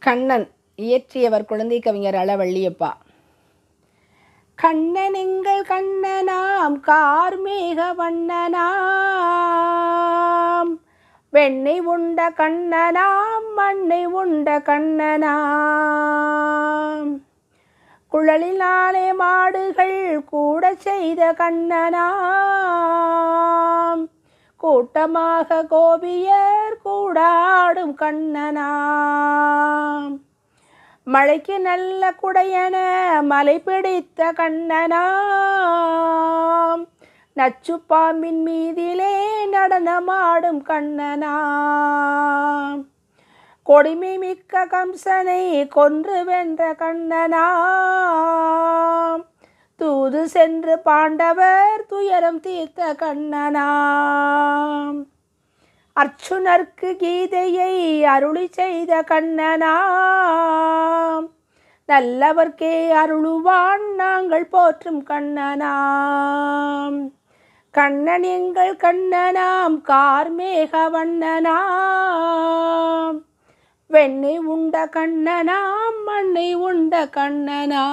கண்ணன் இயற்றியவர் குழந்தை கவிஞர் அளவள்ளியப்பா. கண்ணன் எங்கள் கண்ணனாம் கார்மேக வண்ணனாம், வெண்ணை உண்ட கண்ணனாம் மண்ணை உண்ட கண்ணனாம், குழலினாலே மாடுகள் கூட செய்த கண்ணனாம், கூட்டமாக கோபியர் கூடாடும் கண்ணனாம், மழைக்கு நல்ல குடையன மலை பிடித்த கண்ணனாம், நச்சு பாம்பின் மீதிலே நடனமாடும் கண்ணனாம், கொடுமை மிக்க கம்சனை கொன்று வென்ற கண்ணனாம், தூது சென்று பாண்டவர் துயரம் தீர்த்த கண்ணனாம், அர்ச்சுனர்க்கு கீதையை அருளி செய்த கண்ணனாம், நல்லவர்க்கே அருளுவான் நாங்கள் போற்றும் கண்ணனாம், கண்ணன் எங்கள் கண்ணனாம் கார்மேக வண்ணனாம், வெண்ணை உண்ட கண்ணனாம் மண்ணை உண்ட கண்ணனாம்.